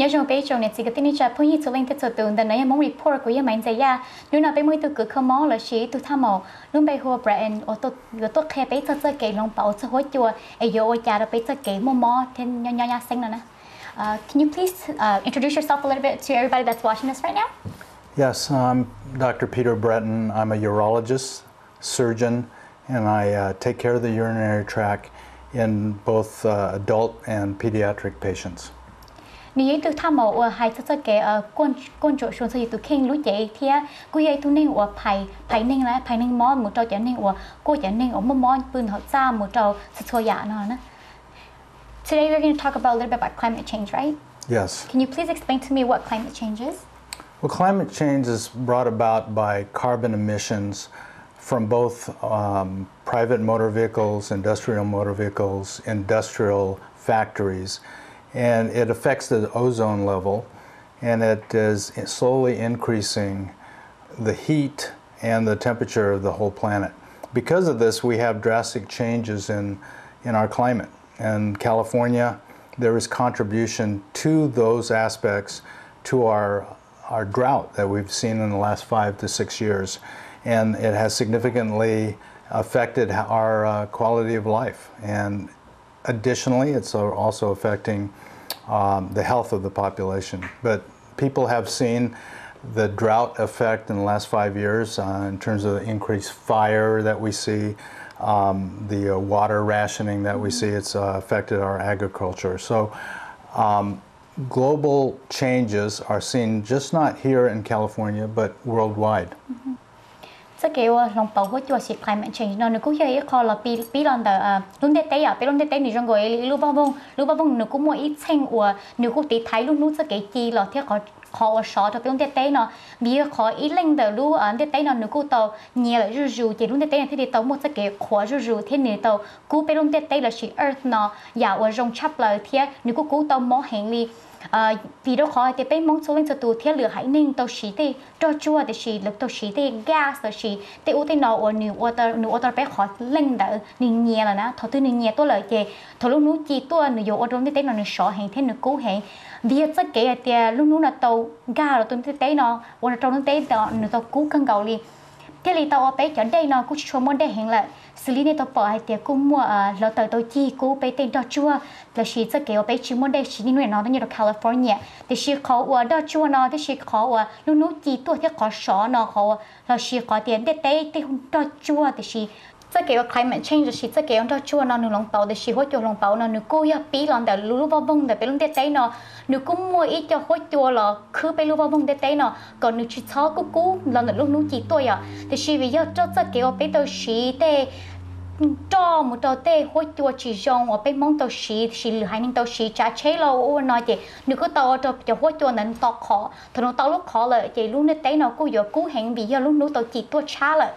nhớ trong bây giờ này chỉ có tin là phun như số linh tích số tượng đợt này mong report của những mạnh dày ya nếu nào bây mới từ cửa khăm mó là chỉ từ tham mỏ luôn bây hồ Bretan ở tôi khe bây giờ cái lòng bảo sẽ hỗ trợ ai vô nhà rồi bây giờ cái mò thêm nhỏ xinh nữa nè. Can you please introduce yourself a little bit to everybody that's watching us right now? Yes, I'm Dr. Peter Bretan. I'm a urologist, surgeon, and I take care of the urinary tract in both adult and pediatric patients. Nếu từ tham mỏ ở hai cái cái con chỗ xuống thì từ khen lúa chạy thì cô ấy thu nên ở phải nên mò một trâu chạy nên ở cô chạy nên ở mò bưng họ ra một trâu sơ giả nó nè. Today we're going to talk about a little bit about climate change, right? Yes. Can you please explain to me what climate change is? Well, climate change is brought about by carbon emissions from both private motor vehicles, industrial motor vehicles, industrial factories, and it affects the ozone level, and it is slowly increasing the heat and the temperature of the whole planet. Because of this, we have drastic changes in our climate. In California, there is contribution to those aspects to our drought that we've seen in the last 5 to 6 years, and it has significantly affected our quality of life. And additionally, it's also affecting the health of the population. But people have seen the drought effect in the last 5 years in terms of the increased fire that we see, the water rationing that we see. It's affected our agriculture. So global changes are seen just not here in California, but worldwide. Cái kiểu lòng bảo hộ cho sự climate change nó cũng như khó là pi lần đó luôn để tế trong gọi lưu bao vong nó cũng mua ít xanh của nó cũng tí thái luôn cái cái chi là theo khó sợ cho luôn tế nó vì khó ít lên đó luôn tế nó cũng tàu nhiều là rù chỉ luôn tế thì tàu một cái khó rù thế này tàu cũng luôn tế là sự earth nó giàu ở trong chắp là thế nó cũng tàu mỏ hành li vì đó khó thì bên mong số lên từ thiết lửa hải ninh tàu xí thì cho chua thì xí lực tàu xí thì gas tàu xí thì u thì nó ở nửa water bé khó lên đỡ ninh nhẹ là nó thầu tư ninh nhẹ tôi lợi chè thầu lúc nút chi tôi nửa dầu ở trong thế nó nửa sọ hành thế nửa cú hành vì tất cả thì lúc nút là tàu gas là tôi thế nó ở trong thế đó nửa tàu cú căng cầu liền thế thì tàu ở bé chọn đây nó cũng cho món đây hiện lại xử lý này tàu bỏ hay thì cũng mua lỡ tàu chi cú bé tên đó chua là chỉ tất cả ở bé chỉ món đây chỉ nên nó như là California thì chỉ khó ở đó chua nó thì chỉ khó ở lúc nút chi tôi thì khó sọ nó khó là chỉ khó tiền để tế thì không đó chua thì chỉ tất cả climate change chỉ tất cả đó chua nó nửa lòng bảo thì chỉ hỗ trợ lòng bảo nó nửa cô ya bí lòng để lú vào bông để bé luôn để tế nó nửa cũng mua ít cho hỗ trợ là cứ bé lú vào bông để tế nó còn nửa chỉ cho cú là nửa lúc nút chi tôi à thì chỉ vì do tất cả bé tôi chỉ để cho một tàu tê hỗ trợ chỉ dùng ở bên mong tàu chỉ lừa hai nên tàu chỉ trả chế lâu nói chị nếu có tàu cho hỗ trợ nên tàu khó thì nó tàu lúc khó lại chị luôn nên tế nó cũng giờ cứu hẹn vì giờ lúc nút tàu chỉ tua trả lại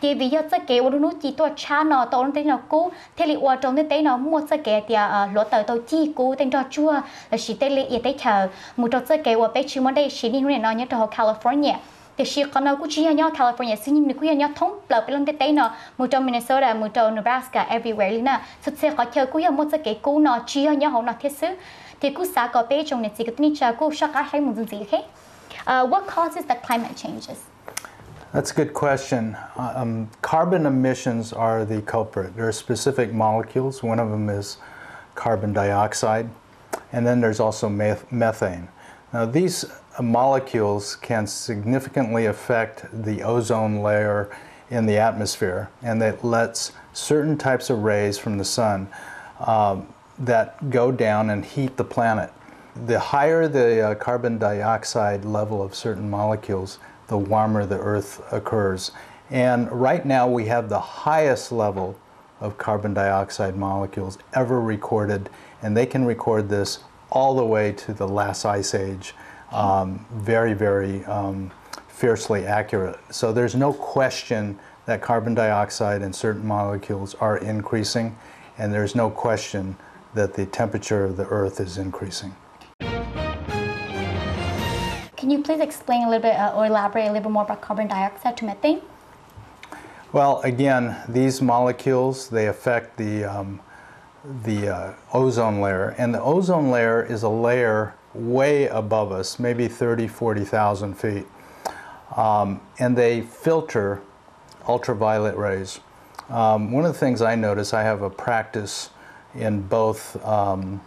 chị vì giờ tất cả lúc nút chỉ tua trả nó tàu lúc tế nó cứu thế thì qua trong tế nó mua tất cả thì lỗ tàu chi cứu tên cho chua là chỉ tế lệ tế chờ một tàu tất cả ở bên chỉ mới đây chỉ nên nói nhớ tàu California thì chỉ còn nó cũng chỉ nhau California xin nhưng cũng nhau thống lập bên luôn tế nó một trong Minnesota một trong Nebraska everywhere liền nè thực sự có chơi cũng một cái cú nó chỉ nhau họ nó thiết sự thì cũng xã có bé trong này chỉ cái này cha cũng chắc hay một gì khác. What causes the climate changes? That's a good question. Carbon emissions are the culprit. There are specific molecules. One of them is carbon dioxide, and then there's also methane. Now these molecules can significantly affect the ozone layer in the atmosphere, and that lets certain types of rays from the sun that go down and heat the planet. The higher the carbon dioxide level of certain molecules, the warmer the Earth occurs. And right now we have the highest level of carbon dioxide molecules ever recorded, and they can record this all the way to the last ice age. Very, very fiercely accurate. So there's no question that carbon dioxide and certain molecules are increasing, and there's no question that the temperature of the Earth is increasing. Can you please explain a little bit or elaborate a little bit more about carbon dioxide to methane? Well, again, these molecules, they affect the ozone layer, and the ozone layer is a layer way above us, maybe 30, 40,000 feet. And they filter ultraviolet rays. One of the things I notice, I have a practice in both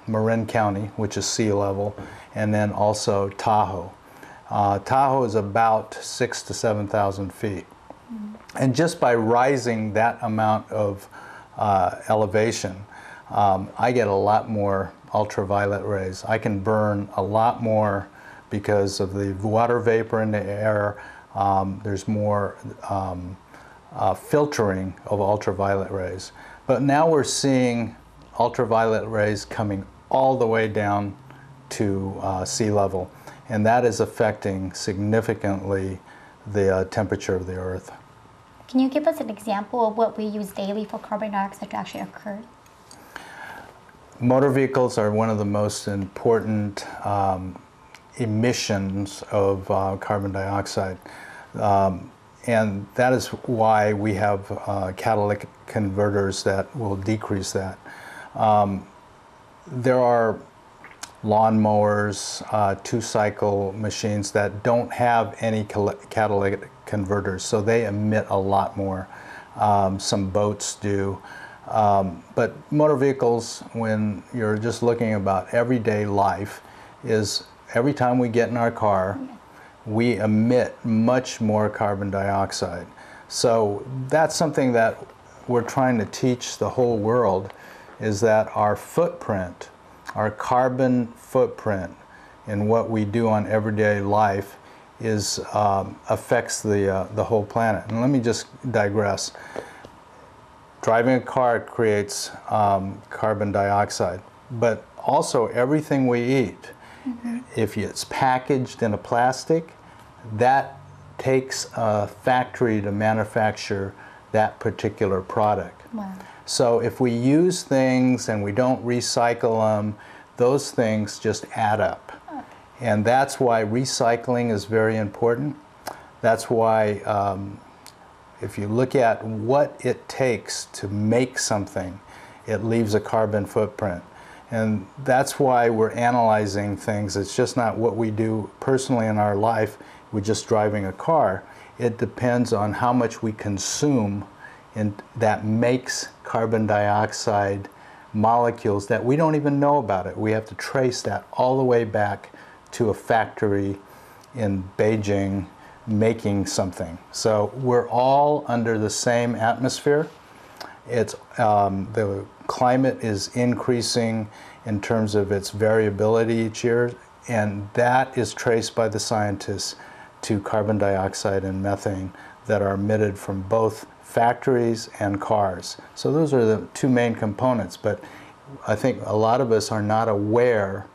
Marin County, which is sea level, and then also Tahoe. Tahoe is about 6,000 to 7,000 feet. And just by rising that amount of elevation, I get a lot more ultraviolet rays. I can burn a lot more because of the water vapor in the air. There's more filtering of ultraviolet rays. But now we're seeing ultraviolet rays coming all the way down to sea level, and that is affecting significantly the temperature of the Earth. Can you give us an example of what we use daily for carbon dioxide to actually occur? Motor vehicles are one of the most important emissions of carbon dioxide. And that is why we have catalytic converters that will decrease that. There are lawnmowers, two-cycle machines that don't have any catalytic converters, so they emit a lot more. Some boats do. But motor vehicles, when you're just looking about everyday life, is every time we get in our car, we emit much more carbon dioxide. So that's something that we're trying to teach the whole world, is that our footprint, our carbon footprint in what we do on everyday life is affects the whole planet. And let me just digress. Driving a car creates carbon dioxide, but also everything we eat. If it's packaged in a plastic, that takes a factory to manufacture that particular product. Wow. So if we use things and we don't recycle them, those things just add up. Okay. And that's why recycling is very important. That's why if you look at what it takes to make something, it leaves a carbon footprint. And that's why we're analyzing things. It's just not what we do personally in our life. We're just driving a car. It depends on how much we consume, and that makes carbon dioxide molecules that we don't even know about it. We have to trace that all the way back to a factory in Beijing making something. So we're all under the same atmosphere. It's the climate is increasing in terms of its variability each year, and that is traced by the scientists to carbon dioxide and methane that are emitted from both factories and cars. So those are the two main components, but I think a lot of us are not aware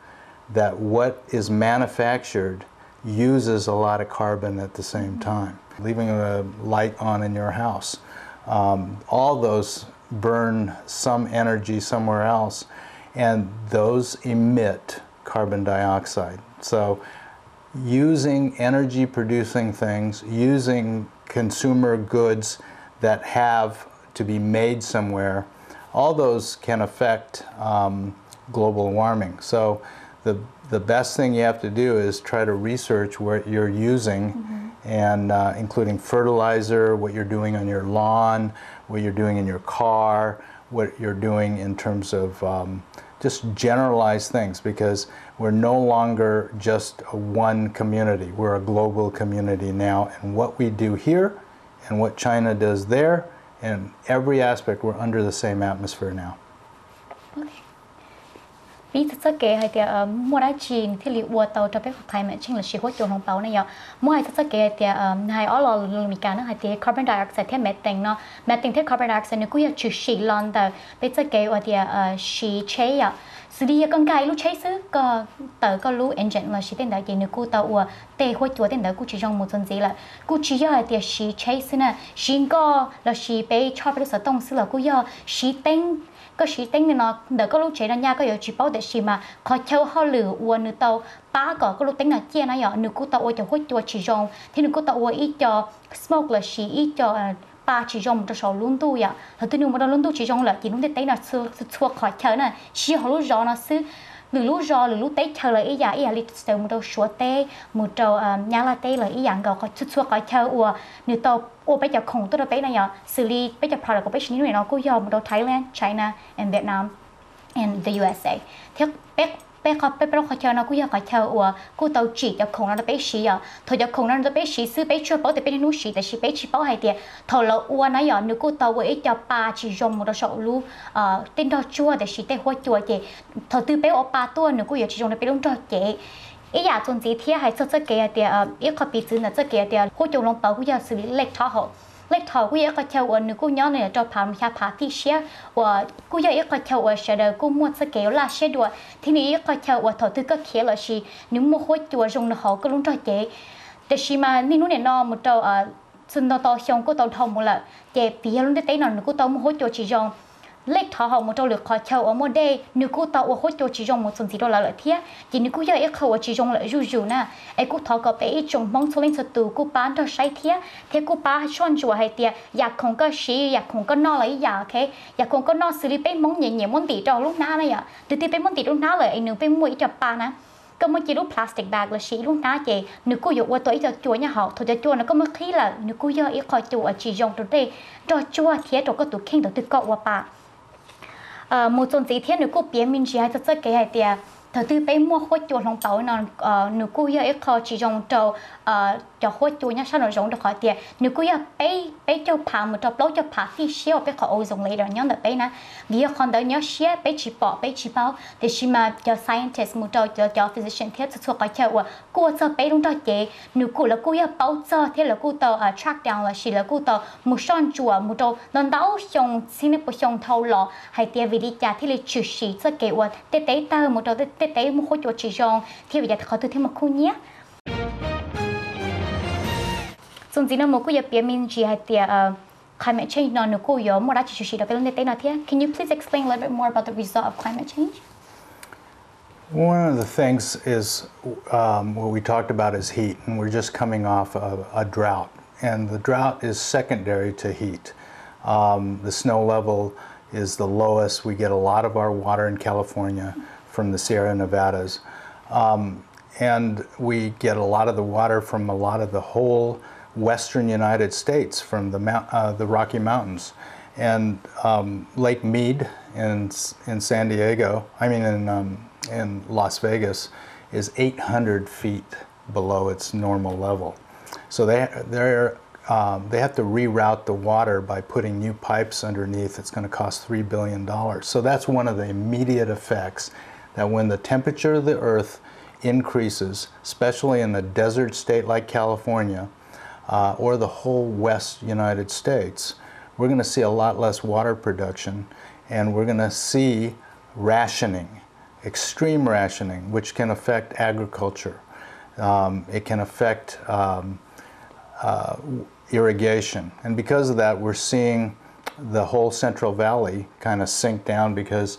that what is manufactured uses a lot of carbon at the same time. Leaving a light on in your house, all those burn some energy somewhere else, and those emit carbon dioxide. So using energy producing things, using consumer goods that have to be made somewhere, all those can affect global warming. So the best thing you have to do is try to research what you're using, and including fertilizer, what you're doing on your lawn, what you're doing in your car, what you're doing in terms of just generalized things, because we're no longer just one community. We're a global community now, and what we do here and what China does there, in every aspect, we're under the same atmosphere now. Okay. Vì thực kể hay thì mua đá chìm thì liệu uo tàu cho biết khai mẹ chính là chỉ hỗ trợ hồng bảo này nhở mua hay thực kể thì hay ở lò lùm cả nó hay thì carbon dioxide thì mẹ tình thì carbon dioxide nó cũng chỉ xì lon tờ bây giờ kể thì xì chế à xử lý con cái lúc chế xứ có tờ có lúc engine là xì tên đó gì nó cũng tàu tê hỗ trợ tên đó cũng chỉ trong một tuần gì là cũng chỉ do thì xì chế xứ nè xì có là xì bé cho bé sở tông xứ là cũng do xì tên có sĩ tính nên nó đỡ có lúc chế ra nhà có yếu chỉ bảo để xí mà khó chơi họ lừa uốn nữ tàu ba có lúc tính là chia nó nhỏ nữ cô tàu uốn cho hút cho chỉ rong thì nữ cô tàu uốn ít cho smoke là xí ít cho ba chỉ rong cho sầu luôn tu vậy, hồi tôi nữ mà đó luôn tu chỉ rong là chỉ lúc đấy là xưa khỏi chơi nè xí họ lúc rong nó xứ lử lú rò lử lú tết chờ lại ý giả ý lịch sử một đầu chúa tê một đầu nhà là tê là ý dạng gạo có chút chút có chờ ua nếu tàu ua bây giờ khổng tôi đâu bây này xử lý bây giờ product của bây giờ này nó cũng do một đầu Thailand, China and Vietnam and the USA theo bé khó chờ nó cũng do có chờ ua cũng tàu chỉ cho khổng nó bây xí thôi cho khổng nó bây xí xứ bây chưa bảo thì bây nó xí tại xí bây chỉ bảo hay tiệt thôi là ua nó giờ nếu cũng tàu với cho ba chỉ dùng một đầu sậu lu tên đó chua để xí tê hoa chua chị thôi từ bây ở ba tuổi nếu cũng giờ chỉ dùng để bây lúc đó chị ý giả chuẩn gì thì hay sơ kế tiệt ý khó bị xử là sơ kế tiệt hoa chua lòng bảo cũng giờ xử lý lệch thọ hậu lệch thọ cũng giờ có chờ ua nếu cũng nhớ này cho phàm xa phá tí xía và cũng giờ ý có chờ ua sẽ được cũng muốn sơ kế là sẽ được thì này ý có chờ ua thọ từ các khía là xí nếu mua hoa chua dùng là họ cứ lúc đó chị để xí mà nên này nó một đầu xin tao xong cô tao thông một là chị vì lúc đấy nó cô tao mua hoa chua chỉ dùng lệch thọ họ một trâu được khó chờ ở một đây nếu cô tàu ở hốt cho chỉ trong một phần gì đó là lợi thế chỉ nếu cô giờ ấy khẩu chỉ trong lợi rủ nè ấy cô thọ có bé trong mong số lên sự cô bán cho sai thế cô bán chọn chùa hay tiệtอยากkhông có xíอยากkhông có no lấyอยากอยากkhông có no xử lý bé mong nhẹ nhẹ món tỉ trâu lúc nào này từ từ bé món tỉ lúc nàoเลยไอ้หนึ่งbé mua cho ba nèก็มันจะรูปพลาสติกแบกเลยสีลูกน้าเจนึกกูอยู่ว่าตัวไอ้จะจั่วเนี่ยเขาตัวจะจั่วนะก็ไม่ขี้ละนึกกูเยอะไอ้คอยจั่วchỉ trongตัวเด้ตัวจั่วเทียตัวก็ตัวเข่งตัวตึกเกาะว่าปะmột tuần gì thế nếu cô biết mình chỉ hay thật cái hay tiệt thời từ bé mua khối chuột lòng tàu nó nếu cô giờ ít khó chỉ dùng trâu cho khối chuột nhá sao nó dùng được khỏi tiệt nếu cô giờ bé cho phá một trâu cho phá phi xíu bé khỏi ôi dùng lấy rồi nhớ được bé nè vì con đỡ nhớ xíu bé chỉ bảo để khi mà cho scientist một trâu cho physician thế thuộc cái chợ cô cho bé đúng rồi chị nếu cô là cô giờ bảo cho thế là cô tàu track down là chỉ là cô tàu một son chùa một trâu nó đau xong xin nó bổ sung thâu lọ hay tiệt vì đi trả thế là chữ sĩ cho cái what tế tao một trâu tế một khối chuột chỉ trong thì bây giờ khó từ thêm một khu nhé. Xong rồi nó một cái giờ mình chỉ hay tiệt climate change nó nó cũng có một đợt chỉ đó về tế nào thế. Can you please explain a little bit more about the result of climate change? One of the things is what we talked about is heat, and we're just coming off a drought, and the drought is secondary to heat. The snow level is the lowest. We get a lot of our water in California from the Sierra Nevadas, and we get a lot of the water from a lot of the whole western United States from the Rocky Mountains, and Lake Mead in San Diego. I mean in Las Vegas is 800 feet below its normal level, so they have to reroute the water by putting new pipes underneath. It's going to cost $3 billion. So that's one of the immediate effects, that when the temperature of the earth increases, especially in a desert state like California, or the whole West United States, we're going to see a lot less water production, and we're going to see rationing, extreme rationing, which can affect agriculture. It can affect irrigation, and because of that, we're seeing the whole Central Valley kind of sink down because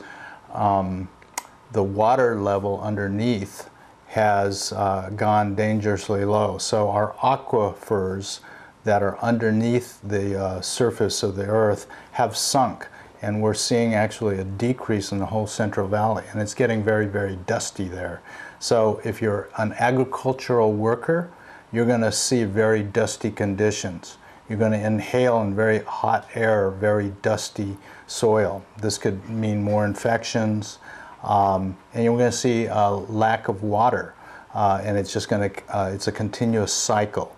the water level underneath has gone dangerously low. So our aquifers that are underneath the surface of the earth have sunk, and we're seeing actually a decrease in the whole Central Valley, and it's getting very, very dusty there. So if you're an agricultural worker, you're going to see very dusty conditions. You're going to inhale in very hot air, very dusty soil. This could mean more infections, and you're going to see a lack of water, and it's just going to, it's a continuous cycle.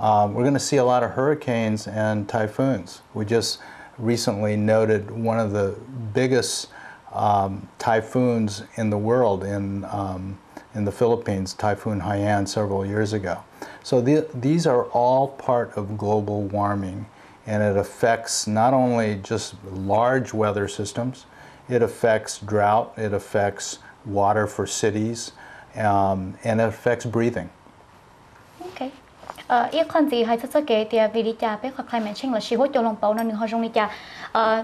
We're going to see a lot of hurricanes and typhoons. We just recently noted one of the biggest typhoons in the world in the Philippines, Typhoon Haiyan, several years ago. So these are all part of global warming, and it affects not only just large weather systems, it affects drought, it affects water for cities, and it affects breathing. Okay. Ít con gì hay thật kể thì vì đi cha biết hoặc climate change là chỉ hỗ trợ lòng bảo nó nửa họ trong đi cha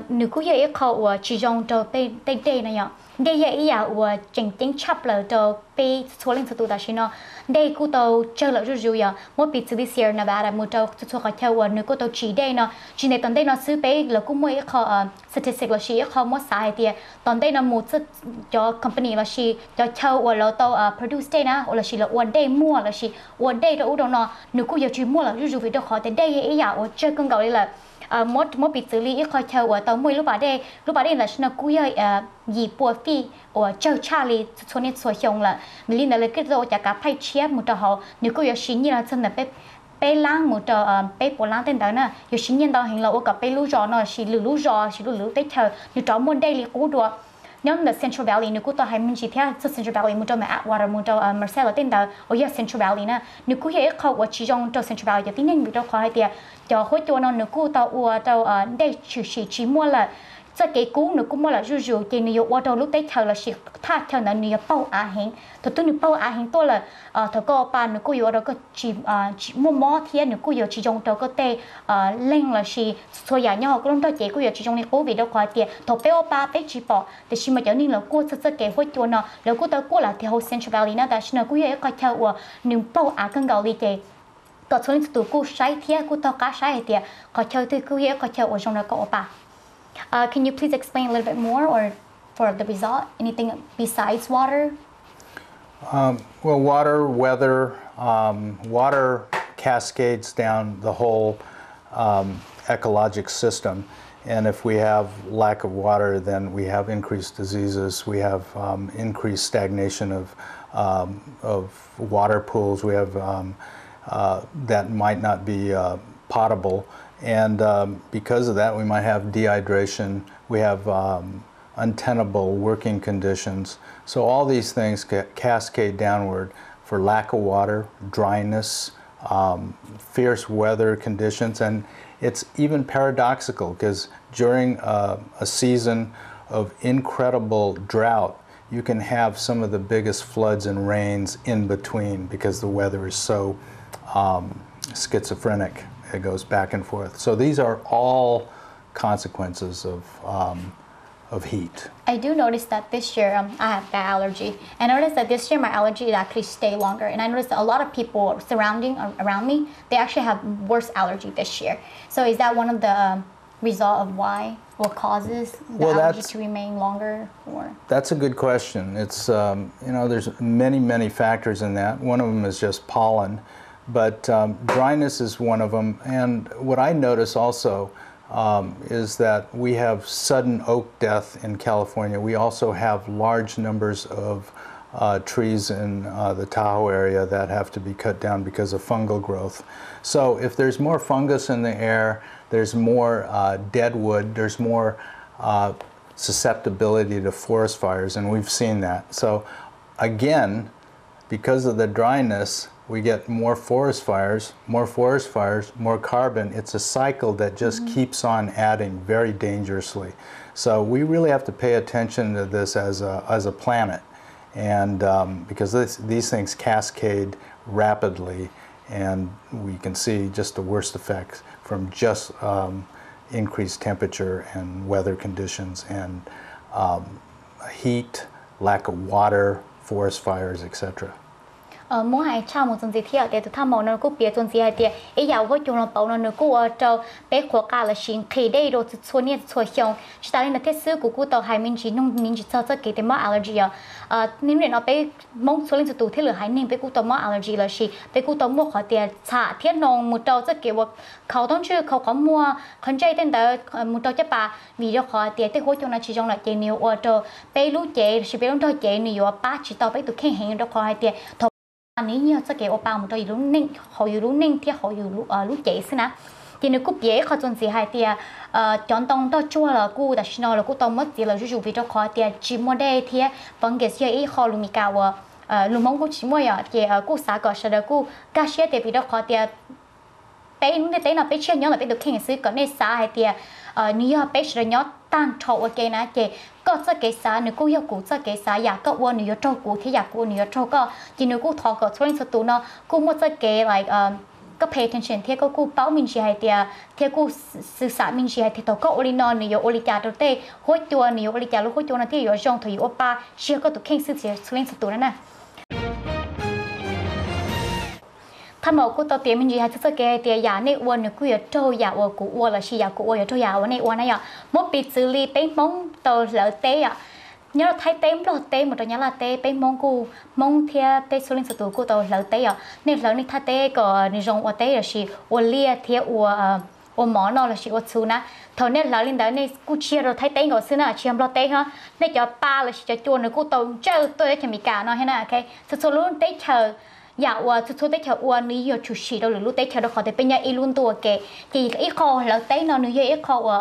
nửa cũng vậy ít họ chỉ dùng cho tây này nhở đây vậy ý là chỉnh chỉnh chấp là cho pe số lên số tụ đã xin nó đây cô tàu chơi là rủ ya mỗi bị xử lý xe na bà là một tàu số khỏi theo nữa cô tàu chỉ đây nó chỉ này tuần đây nóซื้อ pe là cũng mỗi kho statistic là chỉ kho mỗi sai thì tuần đây nó một cho company là chỉ cho theo là tàu produce đây na là chỉ là one day mua là chỉ one day đó đâu nó nữa cô giờ chỉ mua là rủ vì đâu khỏi tới đây ấy ya chơi con gạo đây là mỗi bị xử lý khỏi theo tàu mỗi lúc bà đây là nó cô giờ gì bùa phi chơi Charlie số này số hiong là mình lên là cái rồi cả phải chia một trò họ nếu cô giờ xin như là chân là bé lang một trò bé bộ lang tên đó nè giờ xin nhân đó hình là ô cả bé lú giò nó chỉ lú giò chỉ lú tết chờ nếu trò muốn đây là cố đùa nếu là Central Valley nếu cô tao hay mình chỉ theo Central Valley một trò mà Atwater một trò Marcelo tên đó ở giờ Central Valley nè nếu cô giờ không ở chỉ trong trò Central Valley giờ tính nên bị đâu khỏi thì cho hỗ trợ nó nếu cô tao đây chỉ mua là cái cú nữa cũng là rủ thì nhiều ở đâu lúc đấy chờ là chỉ thắt theo là nhiều bao hiện thôi tôi nhiều bao hiện tôi là thôi có bạn nữa cũng nhiều đó có chỉ mua thiên nữa cũng nhiều chỉ trong đó có tê lên là chỉ thôi giả nhau cũng đó chỉ cũng nhiều chỉ trong này cố vì đâu khỏi tiền thôi bé chỉ bỏ thì chỉ mà cho nên là cô sẽ cái hỗ trợ nóแล้วcô tới cô là thì hồ Central Valley nó đã nó cũng nhiều có theo nhiều bao cân gạo đi thì có số lượng tụi cô sai thiên cô tao cá sai thì có theo thì cũng nhiều có theo ở trong đó có ba. Can you please explain a little bit more, or for the result, anything besides water? Well, water, weather, water cascades down the whole ecologic system, and if we have lack of water, then we have increased diseases. We have increased stagnation of water pools. We have that might not be potable. And because of that, we might have dehydration, we have untenable working conditions. So all these things cascade downward for lack of water, dryness, fierce weather conditions, and it's even paradoxical because during a season of incredible drought, you can have some of the biggest floods and rains in between because the weather is so schizophrenic. It goes back and forth. So these are all consequences of heat. I do notice that this year I have that allergy. I noticed that this year my allergy actually stay longer. And I noticed that a lot of people around me, they actually have worse allergy this year. So is that one of the result of why, what causes the allergy to remain longer? Or? That's a good question. It's, there's many factors in that. One of them is just pollen. But dryness is one of them, and what I notice also is that we have sudden oak death in California. We also have large numbers of trees in the Tahoe area that have to be cut down because of fungal growth. So if there's more fungus in the air, there's more dead wood, there's more susceptibility to forest fires, and we've seen that. So again, because of the dryness, we get more forest fires, more carbon. It's a cycle that just keeps on adding very dangerously. So we really have to pay attention to this as a planet, and because these things cascade rapidly, and we can see just the worst effects from just increased temperature and weather conditions and heat, lack of water, forest fires, etc. Mỗi ngày trao một tuần gì thì để tụi tham màu nó cũng biết tuần gì thì ấy giàu với chúng nó bảo nó cũng ở trong bé khoa cả là xin khi đây rồi số này số hiong chỉ ta nên là thiết sư của cô tàu hai mình chỉ cho cái tema allergy nên để nó bé mong số lên tụ thiết lửa hai nên bé cô tàu mắc allergy là gì bé cô tàu mua khỏi tiền trả thiết nông một trâu cái kiểuเขาต้องชื่อเขาcó muaคนใจtên đó một trâu chấp bà vì do khỏi tiền tới hỗ trợ nó chỉ trong là chơi nhiều ở trâu bé lú chơi chỉ bé lú trâu chơi nhiều ba chỉ tàu bé tụi khen hàng đó khỏi tiềnนี้เนี่ยจะเกี่ยวกับมันตัวอยู่นิ่งเขาอยู่นิ่งที่เขาอยู่รู้เจ๋สินะทีนี้กูเย่เขาจนสิหายเตียจอนตองตัวชัวละกูแต่ชินอละกูต้องมัดจีละจู่ๆวิจารณ์คอเตียจิมโมเดเทียฟังเกษียอีคอลูมิกาวลุงมองกูชิมวยเตียกูสากอชดกูกาเชียเตียวิจารณ์คอเตียเต้นเต้นเราไปเชี่ยย้อนเราไปดูแข่งซื้อก่อนในสาหายเตียนี่ไปเชี่ยย้อนตั้งโชว์โอเคนะเจก็จะเกษาหนูกูอยากกูจะเกษาอยากก็วันหนูอยากโชว์กูที่อยากกูหนูอยากโชว์ก็จีหนูกูทอก็ช่วยสตูเนาะกูมั่วจะเกlike ก็ pay attention ที่กูเป้ามินชีให้เตียที่กูศึกษามินชีให้ที่ตัวก็โอลินอนหนูอยากโอลิจ่าตัวเต้หัวตัวหนูอยากโอลิจ่าลูกหัวตัวนั่นที่อยู่ช่องถอยอยู่ป้าเชื่อก็ตัวเข่งซื้อเสียช่วยสตูนั่นน่ะ他们古到点名还这个点呀，那我那个月周呀，我古我了是呀，古我呀周呀，我那我那呀，莫比子里被蒙到了得呀。nhớ thấy tem lo tem một nhớ là tem bên mong theo tem số lượng số tuổi của tôi lớn té à nên lớn nên thay tem có nên dùng ở té là gì ở lia theo ở mỏ nó là gì ở xu na thôi nên lớn lên đó nên cú chia rồi thấy tem có xưa na chia lo tem ha nên cho ba là cho chuồn rồi cú tôi chơi tôi cho mình cả nó hay na ok số lượng té chờ dạ số té chờ ní giờ chủ sĩ đâu lúc té chờ đâu khỏi té bên nhà luôn tua kệ thì ít kho lớn té nó nữa ít kho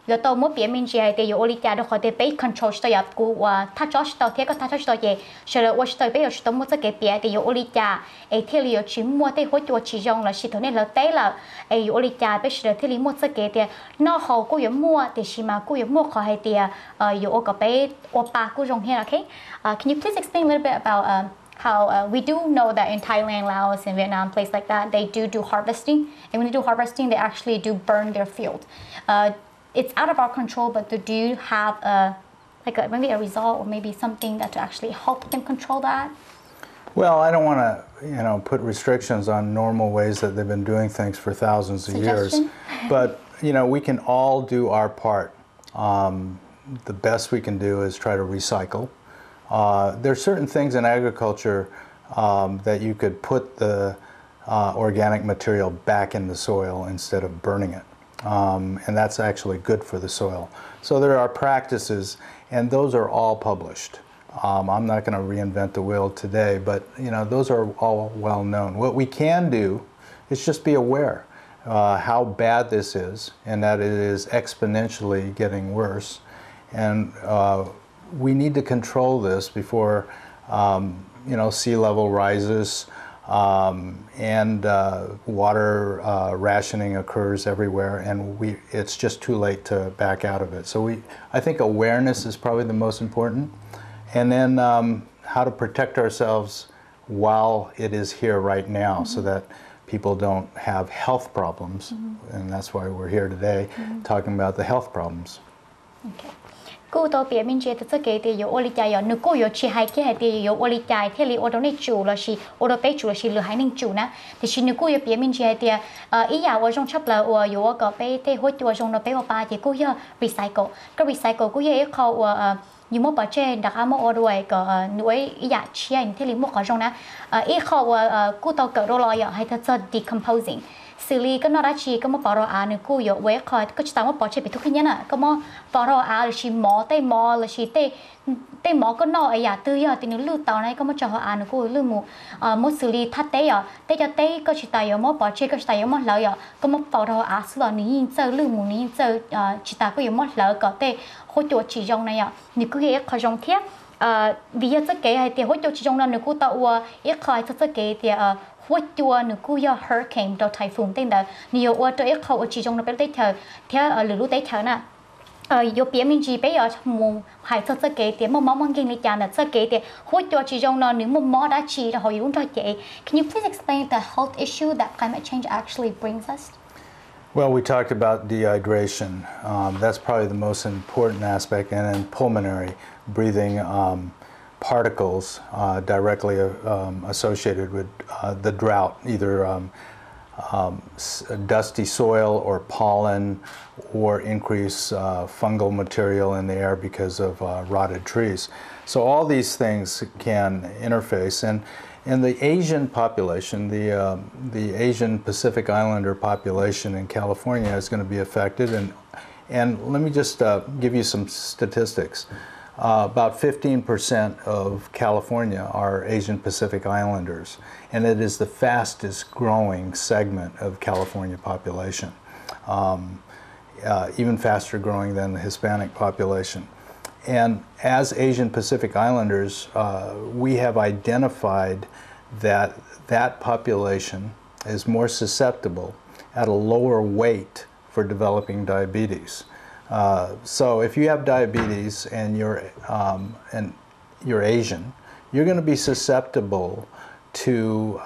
giờ tôi muốn biết mình gì thì yo oli cha đó khỏi để bay control tôi ya cú thắt chót tôi thế có thắt chót tôi vậy sau đó tôi bây giờ tôi muốn cái biết thì yo oli cha ấy thì liệu chỉ mua thì hỗ trợ chỉ dùng là chỉ thôi nên là té là ấy yo oli cha bây giờ thì mua cái thì nó họ cũng yo mua thì chỉ mà cũng yo mua khỏi thì yo có bé opa cũng dùng hết okay can you please explain a little bit about how we do know that in Thailand, Laos, and Vietnam, places like that, they do harvesting, and when they do harvesting, they actually do burn their field. It's out of our control, but do you have maybe a result or maybe something that to actually help them control that? Well, I don't want to, put restrictions on normal ways that they've been doing things for thousands of years. But, we can all do our part. The best we can do is try to recycle. There's certain things in agriculture that you could put the organic material back in the soil instead of burning it. And that's actually good for the soil. So there are practices, and those are all published. I'm not going to reinvent the wheel today, but those are all well known. What we can do is just be aware how bad this is, and that it is exponentially getting worse. And we need to control this before sea level rises. And water rationing occurs everywhere, and it's just too late to back out of it. So I think awareness is probably the most important, and then how to protect ourselves while it is here right now, so that people don't have health problems, and that's why we're here today, talking about the health problems. Okay. Cô tôi biết mình chơi tất cả thì yo oli chai yo nếu cô yo chỉ hai cái thì yo oli chai thì li ở đó này chủ là gì ở đó bé chủ là gì lừa hai nên chủ na thì chỉ nếu cô yo biết mình chơi thì ý giờ ở trong chấp là yo có bé thì hỗ trợ trong đó bé vào ba thì cô yo recycle cái recycle cô yo khâu nhưng mà bảo chơi đặc ám ở đuôi có nuôi ý giờ chia thì li mua ở trong na ý khâu cô tôi cỡ đôi lo hay thật sự decomposing xử lý cái nó đã chỉ có một bảo rõ nữa cô yo với khỏi có chỉ tao một bảo chơi bị thuốc như nè có một bảo rõ là chỉ mỏ là chỉ tây mỏ có nọ ấy à từ giờ thì nó lưu tàu này có một trò họ nữa cô lưu một xử lý thắt tây cho tây có chỉ tao một bảo chơi có chỉ tao một lợi có một bảo rõ là ní chơi lưu mù ní chơi chỉ tao có một lợi có tây hỗ trợ chỉ trong này nếu cứ hết khỏi trong thiết vì giờ tất cả thì hỗ trợ chỉ trong này nếu cô tao ít khỏi tất cả thì hỗ trợ nếu cô giờ hurricane do typhoon tên là nhiều ở chỗ ít khỏi chỉ trong nó bé chờ theo lửa tây chờ nè yo biết mình chỉ bây giờ mù hay thật sự cái thì mong kinh lý chán là thật cái thì hỗ trợ chỉ trong nó nếu mà đã chỉ là họ dùng cho chị. Can you please explain the health issue that climate change actually brings us? Well, we talked about dehydration. That's probably the most important aspect, and then pulmonary breathing particles directly associated with the drought, either dusty soil or pollen, or increase fungal material in the air because of rotted trees. So all these things can interface, and the Asian population, the Asian Pacific Islander population in California is going to be affected. And let me just give you some statistics. About 15% of California are Asian Pacific Islanders, and it is the fastest growing segment of California population, even faster growing than the Hispanic population. And as Asian Pacific Islanders, we have identified that that population is more susceptible at a lower weight for developing diabetes. So if you have diabetes and you're Asian, you're going to be susceptible to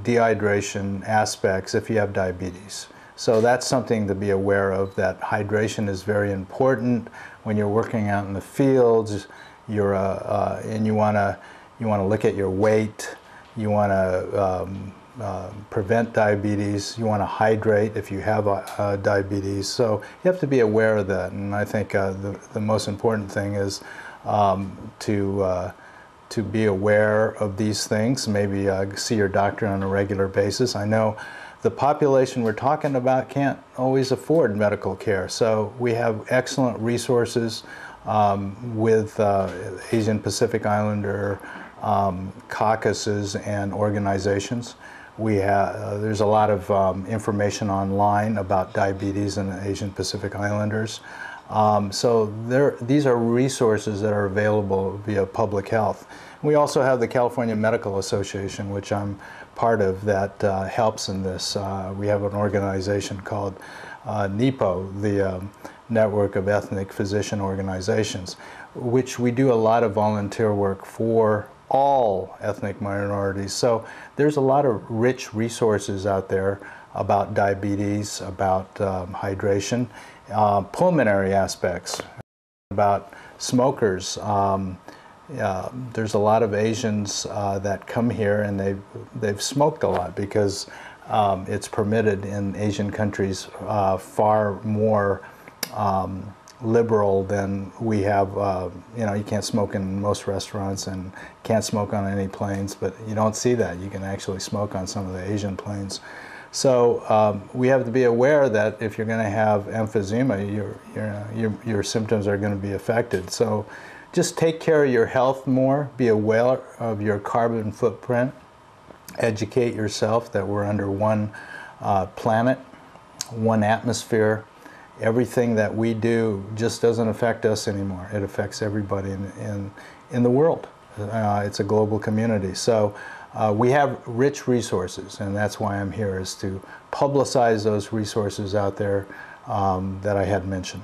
dehydration aspects if you have diabetes. So that's something to be aware of, that hydration is very important when you're working out in the fields. And you want to look at your weight. You want to prevent diabetes. You want to hydrate if you have diabetes. So you have to be aware of that. And I think the most important thing is to be aware of these things. Maybe see your doctor on a regular basis. I know the population we're talking about can't always afford medical care. So we have excellent resources with Asian Pacific Islander caucuses and organizations. There's a lot of information online about diabetes in the Asian Pacific Islanders. So these are resources that are available via public health. We also have the California Medical Association, which I'm part of, that helps in this. We have an organization called NEPO, the Network of Ethnic Physician Organizations, which we do a lot of volunteer work for all ethnic minorities. So there's a lot of rich resources out there about diabetes, about hydration, pulmonary aspects, about smokers. There's a lot of Asians that come here and they've smoked a lot because it's permitted in Asian countries far more liberal than we have. You can't smoke in most restaurants and can't smoke on any planes, but you don't see that. You can actually smoke on some of the Asian planes. So we have to be aware that if you're going to have emphysema, your symptoms are going to be affected. So just take care of your health more, be aware of your carbon footprint, educate yourself that we're under one planet, one atmosphere. Everything that we do just doesn't affect us anymore. It affects everybody in the world. It's a global community. So we have rich resources, and that's why I'm here, is to publicize those resources out there that I had mentioned.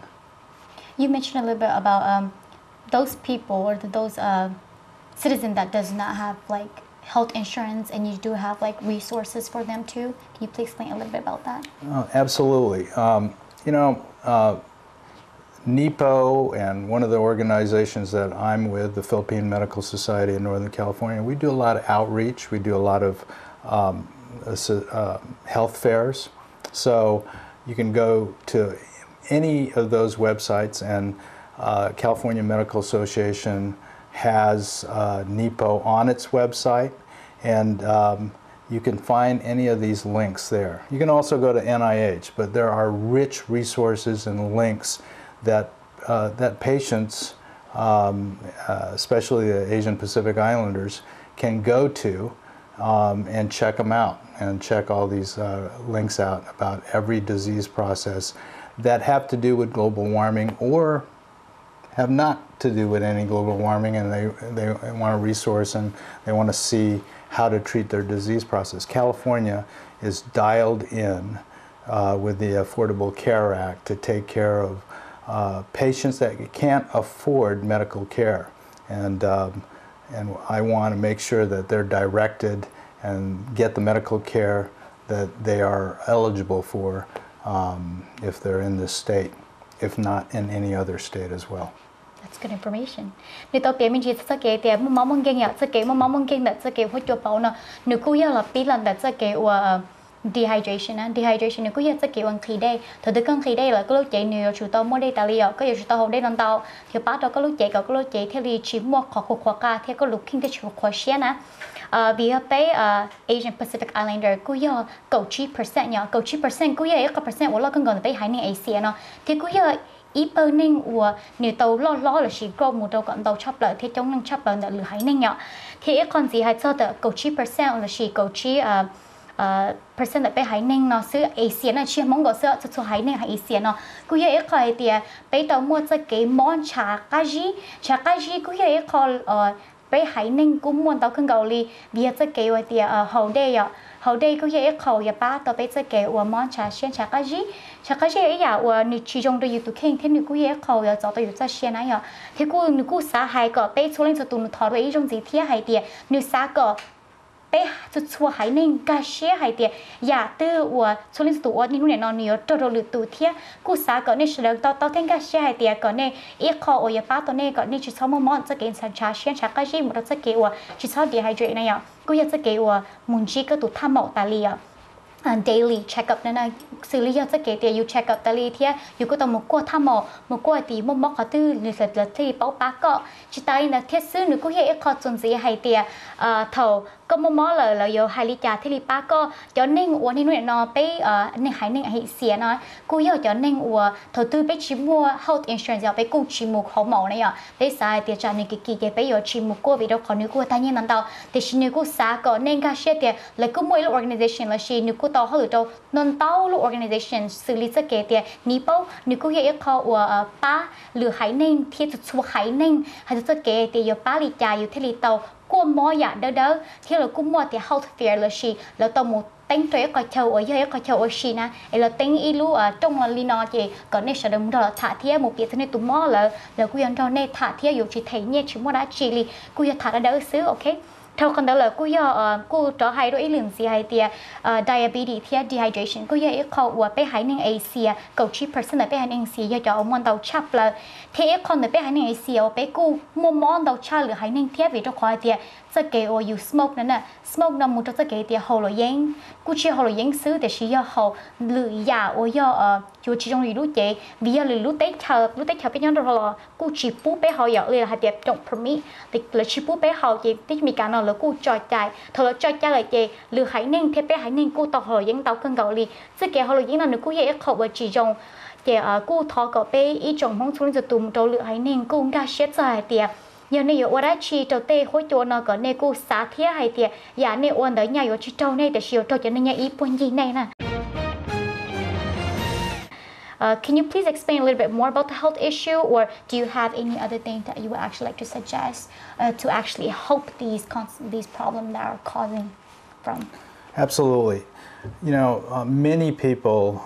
You mentioned a little bit about those people or those citizens that does not have like health insurance, and you do have like resources for them too. Can you please explain a little bit about that? Absolutely. NEPO and one of the organizations that I'm with, the Philippine Medical Society in Northern California, we do a lot of outreach. We do a lot of health fairs. So you can go to any of those websites, and California Medical Association has NEPO on its website, and you can find any of these links there. You can also go to NIH, but there are rich resources and links that patients, especially the Asian Pacific Islanders, can go to and check them out, and check all these links out about every disease process that have to do with global warming or have not to do with any global warming, and they want a resource and they want to see how to treat their disease process. California is dialed in with the Affordable Care Act to take care of patients that can't afford medical care, and I want to make sure that they're directed and get the medical care that they are eligible for if they're in this state, if not in any other state as well. That's good information. Nếu tôi biết mình chỉ sẽ kể thì mong mong kinh nghiệm sẽ kể mong mong kinh nghiệm sẽ kể hỗ trợ bảo nó nếu cứ là bí lần đã sẽ kể dehydration nếu cứ sẽ kể bằng khí đây thì từ cơn khí đây là cái lúc chạy nhiều chủ tàu mua đây tàu liều cái giờ chủ tàu hôm đây lần tàu thì bắt đầu cái lúc chạy theo thì chỉ mua khó cả theo cái lúc kinh tế chủ khó xé nè vì ở bên Asian Pacific Islander cứ giờ cầu 3% nhở cầu 3% cứ giờ cái percent của nó cần gần tới 2 年 Asia nó thì cứ giờ ít bơ nên của nếu tàu lo là chỉ có một đầu còn tàu chấp lợi thì trong năng chấp lợi là lừa 2 年nhở thì còn gì hay cho được cầu 3% là chỉ cầu 3% là bên 2 年nó xứ Asia nó chỉ mong có xứ cho 2 年 Asia nó cứ giờ cái thì bên tàu mua cho cái món chả cái gì cứ giờ cái bên 2 年cũng muốn tàu khăn gạo li vì cho cái thì hậu đây cứ giờ cái ya ba tàu bên cho cái món chả xiên chả cái gì ấy ya nếu chỉ dùng để YouTube kênh thì nếu cứ giờ cái ya cho tàu YouTube xiên này ya thì cứ nếu cứ xã hay cái bên số lên cho tụi nó thọ với trong gì thì hay thì nếu xã cái bé chua hải nên ca xe hay tiệt giả tư của số linh tụ ở những nơi nọ nhiều trâu đồ lụt tụ thiệt cú xã có nên sử dụng tao thêm ca xe hay tiệt có nên ít khó ở nhà ba tao nên có nên chỉ sau món sẽ kiện sản trà xe trà cái gì một sẽ kiện của chỉ sau dehydrate này ạ cú giờ sẽ kiện của muốn chỉ có tụ tham mạo tài li ạ daily check up nên là xử lý cho cái tiền you check up daily thì you có tầm một qua thăm một qua thì một mốc họ tư là thì bảo bác có chỉ tay là thiết sư nữa có hệ khó chuẩn gì hay tiền thầu có một món là yo hai lý trà thì bác có cho nên uống nên nó bé nên hay nên hay xỉa nó cô yêu cho nên uống thầu tư bé chỉ mua health insurance bé cô chỉ mua khẩu mẫu này à bé xài tiền trả nên cái bé yo chỉ mua qua vì đâu còn nữa cô ta nhiên làm tao thì chỉ nếu cô xả có nên cái xe tiền là cô mua organization là chỉ nếu cô tao hơi đâu non tao lúc organization xử lý cái tiền ní bao nếu cô hiểu khó của ba lừa hải nên thiết chua hải nên hay là cái tiền yo ba lý trà yo thế lý tao cô mua ya đỡ thì là cô mua thì health fair là chỉ là tao một tính thuế coi châu ở dưới coi châu ở China là tính ilu ở trong là lino chị có nên sử dụng đó là thả thiê một cái thế này tụi mò là cô yên cho nên thả thiê dù chỉ thấy nhẹ chỉ mua đã chỉ li cô yên thả đã đỡ xứ ok theo con đó là cô cho hai đôi lượng gì hay thì diabetes thì dehydration cô yên khó của bé hai nên Asia cầu 3% là bé hai nên Asia cho ông món đầu chắp là thế con là bé hai nên Asia bé cô mua món đầu chắp là hai nên thiết vì cho khỏi thì sẽ kể or you smoke nữa nè smoke nó một trong cái thì hậu là giang cô chỉ hậu là giang xứ để chỉ do hậu lười giả or do chú chỉ trong lúa chế vì giờ lúa tết chờ cái nhóm đó là cô chỉ bút bé hậu giờ là hạt đẹp trong permit thì là chỉ bút bé hậu chế tích mi cả nó là cô cho chạy thôi cho chạy là chế lừa hải nên thế bé hải nên cô tao hậu giang tao cân gạo li sẽ kể hậu là giang là nó cô dễ khẩu và chỉ trong chế cô thọ có bé ý trong mong xuống rồi tụm trâu lừa hải nên cô ga xét dài tiệt giờ này ở đây chỉ trâu tê hối chỗ nó có này cô xả thiết hay tiệt giờ này ôn tới nhà ở chỉ trâu này để chiều trâu cho nên nhà ý buồn gì này nè. Can you please explain a little bit more about the health issue, or do you have any other thing that you would actually like to suggest to actually help these problems that are causing from? Absolutely. You know, many people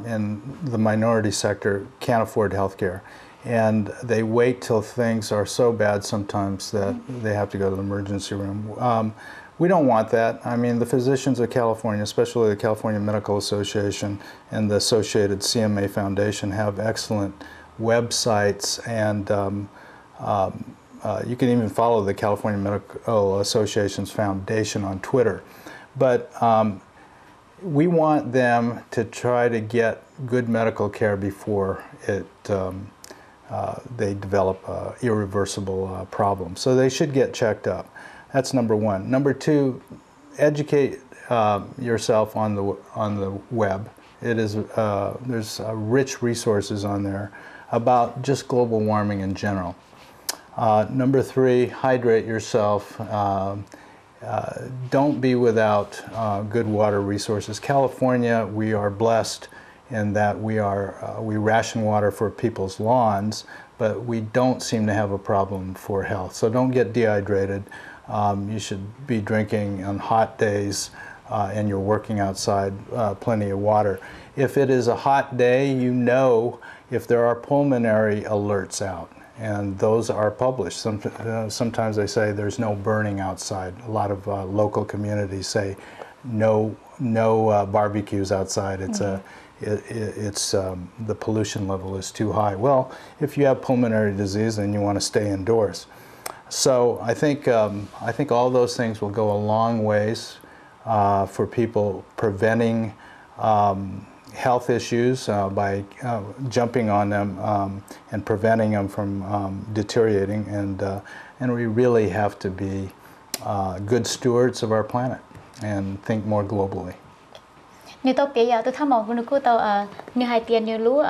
in the minority sector can't afford health care, and they wait till things are so bad sometimes that they have to go to the emergency room. We don't want that. I mean, the physicians of California, especially the California Medical Association and the associated CMA Foundation, have excellent websites, and you can even follow the California Medical Association's foundation on Twitter. But we want them to try to get good medical care before they develop irreversible problems. So they should get checked up. That's number one. Number two, educate yourself on the web. It is there's rich resources on there about just global warming in general. Number three, hydrate yourself. Don't be without good water resources. California, we are blessed in that we ration water for people's lawns, but we don't seem to have a problem for health. So don't get dehydrated. You should be drinking on hot days and you're working outside plenty of water. If it is a hot day, you know if there are pulmonary alerts out, and those are published. Sometimes they say there's no burning outside. A lot of local communities say no barbecues outside. It's the pollution level is too high. Well, if you have pulmonary disease, then you want to stay indoors. So I think all those things will go a long ways for people preventing health issues by jumping on them and preventing them from deteriorating. And we really have to be good stewards of our planet and think more globally. Nếu tôi bây giờ tôi tham mộng của cô tôi nếu hai tiền nếu lú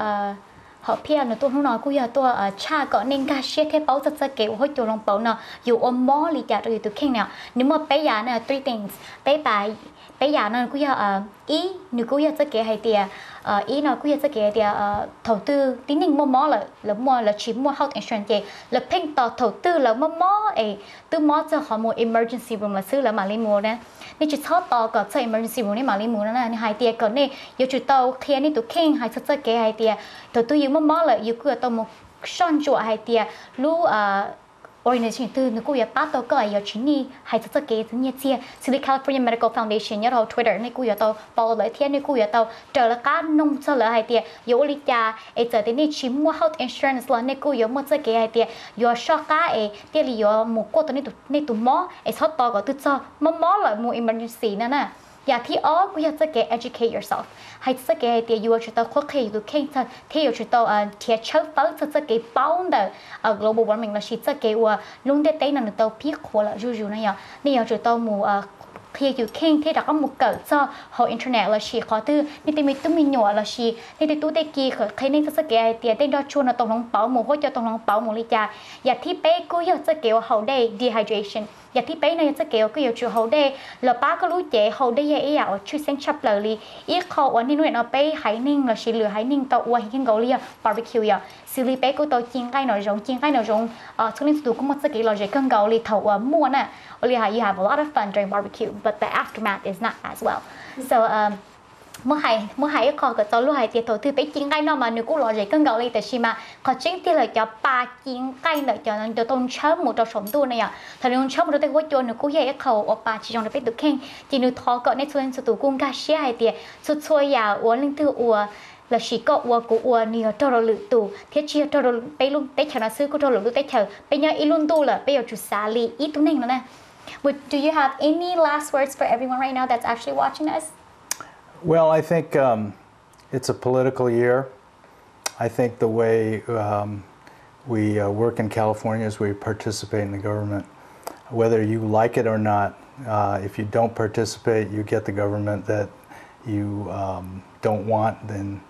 họ phía nó tôi không nói cô giờ tôi cha có nên ca xe thế bảo rất kiểu hỗ trợ lòng bảo nó dù ôm mó lý giải rồi tôi khen nào nếu mà bây giờ là three things bây giờ nó cô giờ ý nếu cô giờ rất kiểu hay tiền ý nó cô giờ rất kiểu tiền đầu tư tín nhiệm mua mó là chỉ mua health insurance là pin tàu đầu tư là mua mó từ mó cho họ mua emergency room là xứ là mà lấy mua nè nên chỉ tháo tàu có cho emergency room nên mà lấy mua nó là hai tiền còn này giờ chỉ tàu khi này tôi khen hay rất kiểu hay tiền đầu tư yêu mua mó là yêu cứ tàu một son chùa hay tiền lú organization từ nước cũ bắt đầu có ở chính ni hay cho cái thứ như chia xử California Medical Foundation nhớ đầu Twitter này cũ tàu bảo lại thiên này cũ tàu trở lại cá nông cho lại hay tiệt yếu lý cha ấy giờ đến chỉ mua health insurance là này cũ yếu mua cho cái hay tiệt yếu shop cá ấy tiệt là yếu một cô tao này tụi mỏ ấy shop to có tự cho mỏ là mua emergency nèอย่าที่อ๋อกูอยากจะ get educate yourself ให้จะ get เดี๋ยวอยู่ชุดตัวคุยอยู่แค่ที่อยู่ชุดตัวเทียเชื่อฟังจะ get ป้องเดอglobal warming แล้วชิดจะ get ว่าลุงเด็กนั่นตัวพี่คนละจู่ๆนี่อยู่ชุดตัวหมู่ที่อยู่แค่ที่ดักก็หมู่เกิดจะหออินเทอร์เน็ตแล้วชีขอตื้อนี่ติมีตุ้มีหน่วยแล้วชีนี่ติตู้เด็กกี่เคยนี่จะ get เดี๋ยวเต้นดอชวนตรงน้องเป๋าหมู่เขาจะตรงน้องเป๋าหมู่ลิจ่าอย่าที่เป๊ะกูอยากจะ get ว่า how day dehydrationอย่าที่ไปในจะเกี่ยวก็อยู่จู่เขาได้แล้วป้าก็รู้เจ๊เขาได้ยังไงอ่ะชื่อเส้นชับเลยอีกเขาวันนี้หน่วยเราไปไฮนิ่งเราชิลหรือไฮนิ่งตัวอ้วนกินเกาหลีบาร์บีคิวอ่ะสิริไปก็ตัวจริงใกล้หน่อยจงจริงใกล้หน่อยจงช่วงนี้สุดก็มันจะเกี่ยวเราจะกินเกาหลีเถอะม้วนอ่ะเลยค่ะ you have a lot of fun during barbecue but the aftermath is not as well soเมื่อไหร่ก็ก็จะรู้ให้เดี๋ยวตัวที่ไปกินใกล้นอกมาหนูก็รอใจกันเกาหลีแต่ชิมาเขาจริงที่เลยจะปากินใกล้เลยจะนั้นจะต้องเชื่อหมดจะสมตัวเนี่ยถ้าหนูเชื่อหมดแต่ว่าโจหนูก็อยากเขาออกปาชิจงจะไปตุกเข่งจีหนูท้อก็ในส่วนสุดตัวกุ้งกาเชียให้เดี๋ยวสุดช่วยยาอ้วนลิงตัวอ้วนแล้วชีก็อ้วนกูอ้วนเนี่ยตัวเราหลุดตัวเทียเชียตัวเราไปลุงเตะเฉยซื้อก็ตัวเราลุงเตะเฉยไปเนี่ยอีลุนตัวเลยไปเอาจุดสาลีอีตัวนึงแล้วนะ Do you have any last words for everyone right now that's actually watching us? Well, I think it's a political year. I think the way we work in California is we participate in the government. Whether you like it or not, if you don't participate, you get the government that you don't want, then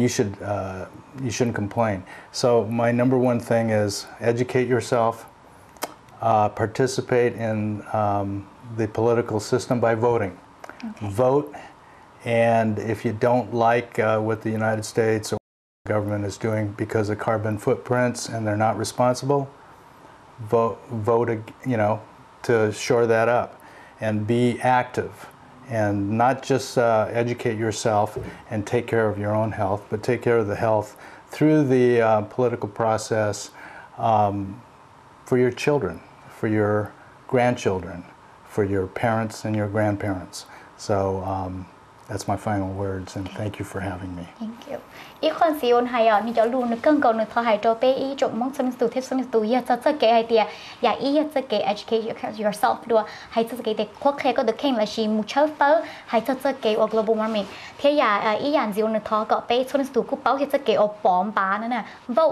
you shouldn't complain. So my number one thing is educate yourself, participate in the political system by voting. Okay. Vote, and if you don't like what the United States or the government is doing because of carbon footprints and they're not responsible, vote, to shore that up and be active and not just educate yourself and take care of your own health, but take care of the health through the political process for your children, for your grandchildren, for your parents and your grandparents. So that's my final words, and thank you for having me. Thank you. อีกคนสิโอนให้นี่จะรู้นึกเกินก่อนนึกทอหายโจเป้อีจบมองสมิสตูเทสมิสตูอยากจะเกย์ไอเดียอยากจะเกย์ educate yourself ด้วยให้จะเกย์เด็กควบเคก็เด็กเข่งละชีมูเชลเตอร์ให้จะเกย์ global warming เทียอีอย่างสิโอนนึกทอก็เป้สมิสตูกูเป้าให้จะเกย์ปอมบ้านนั่นน่ะว่า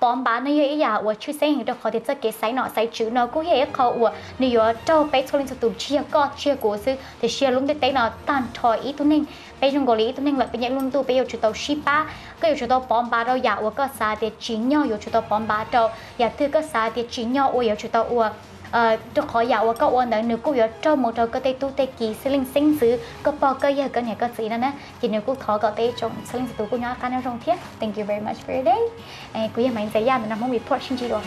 ปอมบ้านนี่อีอย่างว่าชื่อเส้นเดี๋ยวเขาจะเกย์ใส่หน่อใส่จืดเนาะกูเห็นเขาว่านี่ว่าเจ้าเป้สมิสตูเชียร์ก็เชียร์กูซื้อแต่เชียร์ลุงเด็กเนาะตันทอยอีตัวนึงไปจงเกาหลีตัวนึงเลยเป็นยังลุงตัวไปอยู่จุดตัวชิป้าก็อยู่จุดตัวปอมบ้าเราอยากว่าก็สาเดียจีนย่ออยู่จุดตัวปอมบ้าเราอยากถือก็สาเดียจีนย่อว่าอยู่จุดตัวว่าตัวขออยากว่าก็ว่าหนึ่งกูอยากเจ้าหมดเราก็ได้ตู้เตกีสลิงซิงซื้อก็ปอก็เยอะก็เนี่ยก็สีนั่นนะจีนกูขอก็ได้จงสลิงซื้อกูย้อนการในโรงเทีย Thank you very much for your day กูยังไม่ใจยากนะมึงมีพอชินจีด้วย